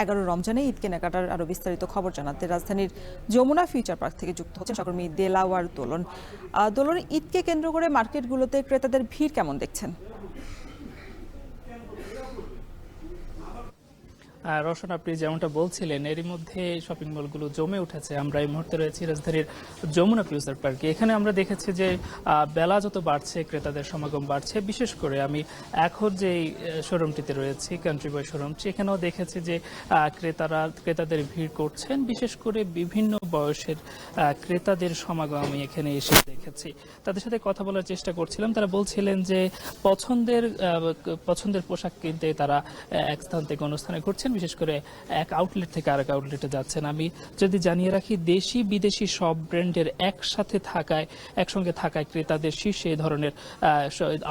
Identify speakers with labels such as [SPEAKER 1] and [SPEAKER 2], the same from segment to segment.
[SPEAKER 1] 11 রমজানে ঈদ কেনাকাটার আরো বিস্তারিত খবর জানাতে রাজধানীর যমুনা ফিউচার পার্ক থেকে যুক্ত হচ্ছেন সহকর্মী দেলাওয়ার দোলন। দোলন, ঈদকে কেন্দ্র করে মার্কেটগুলোতে ক্রেতাদের ভিড় কেমন দেখছেন?
[SPEAKER 2] রওশন, আপনি যেমনটা বলছিলেন এরই মধ্যে শপিং মলগুলো জমে উঠেছে। আমরা এই মুহূর্তে রয়েছি রাজধানীর যমুনা ফিউচার পার্কে। এখানে আমরা দেখেছি যে বেলা যত বাড়ছে ক্রেতাদের সমাগম বাড়ছে। বিশেষ করে আমি এখন যে শোরুমটিতে রয়েছি, কান্ট্রি বয় শোরুম, সেখানেও দেখেছি যে ক্রেতাদের ভিড় করছেন। বিশেষ করে বিভিন্ন বয়সের ক্রেতাদের সমাগম আমি এখানে এসে দেখেছি। তাদের সাথে কথা বলার চেষ্টা করছিলাম। তারা বলছিলেন যে পছন্দের পোশাক কিনতে তারা এক স্থান থেকে অন্য স্থানে ঘুরছেন, বিশেষ করে এক আউটলেট থেকে আরেক আউটলেটে যাচ্ছেন। আমি যদি জানিয়ে রাখি, দেশি বিদেশি সব ব্র্যান্ডের একসঙ্গে থাকায় ক্রেতাদের শীর্ষে এই ধরনের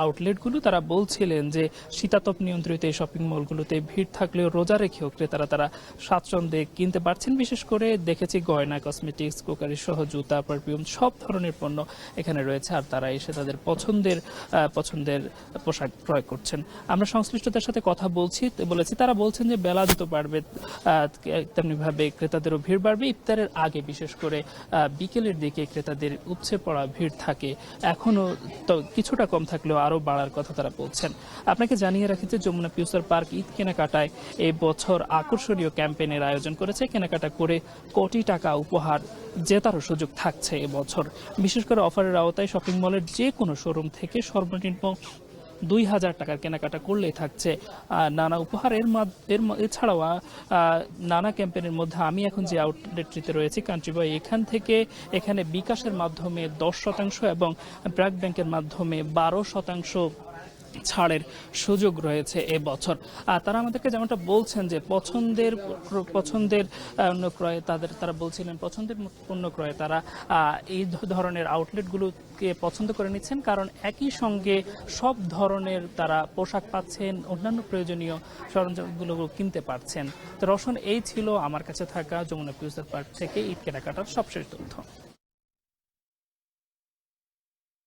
[SPEAKER 2] আউটলেটগুলো। তারা বলছিলেন যে শীতাতপ নিয়ন্ত্রিত এই শপিং মলগুলোতে ভিড় থাকলেও রোজা রেখেও ক্রেতারা তারা স্বাচ্ছন্দ্যে কিনতে পারছেন। বিশেষ করে দেখেছি গয়না, কসমেটিক্স, কুকারি সহ জুতা, পারফিউম সব ধরনের পণ্য এখানে রয়েছে, আর তারা এসে তাদের পছন্দের পোশাক ক্রয় করছেন। আমরা সংশ্লিষ্টদের সাথে কথা বলেছি। তারা বলছেন যে বেলা যত বাড়বে তেমনিভাবে ক্রেতাদেরও ভিড় বাড়বে। ইফতারের আগে বিশেষ করে বিকেলের দিকে ক্রেতাদের উপচে পড়া ভিড় থাকে। এখনো তো কিছুটা কম থাকলেও আরও বাড়ার কথা তারা বলছেন। আপনাকে জানিয়ে রাখি যে যমুনা ফিউচার পার্ক ঈদ কেনাকাটায় এই বছর আকর্ষণীয় ক্যাম্পেইনের আয়োজন করেছে। কেনাকাটা করে কোটি টাকা উপহার জেতারও সুযোগ থাকছে এবছর। বিশেষ করে অফারের আওতায় শপিং মলের যে কোনো শোরুম থেকে সর্বনিম্ন 2000 টাকার কেনাকাটা করলেই থাকছে নানা উপহার। এছাড়াও নানা ক্যাম্পেইনের মধ্যে আমি এখন যে আউটলেটটিতে রয়েছি, কান্ট্রি বয়, এখানে বিকাশের মাধ্যমে 10% এবং ব্র্যাক ব্যাংকের মাধ্যমে 12% ছাড়ের সুযোগ রয়েছে এবছর। আর তারা আমাদেরকে যেমনটা বলছেন যে পছন্দের ক্রয়ে তারা বলছিলেন পছন্দের পণ্য ক্রয়ে তারা এই ধরনের আউটলেটগুলোকে পছন্দ করে নিচ্ছেন, কারণ একই সঙ্গে সব ধরনের তারা পোশাক পাচ্ছেন, অন্যান্য প্রয়োজনীয় সরঞ্জামগুলো কিনতে পারছেন। তো রওশন, এই ছিল আমার কাছে থাকা যমুনা ফিউচার পার্ক থেকে ঈদ কেনাকাটার সবশেষ তথ্য।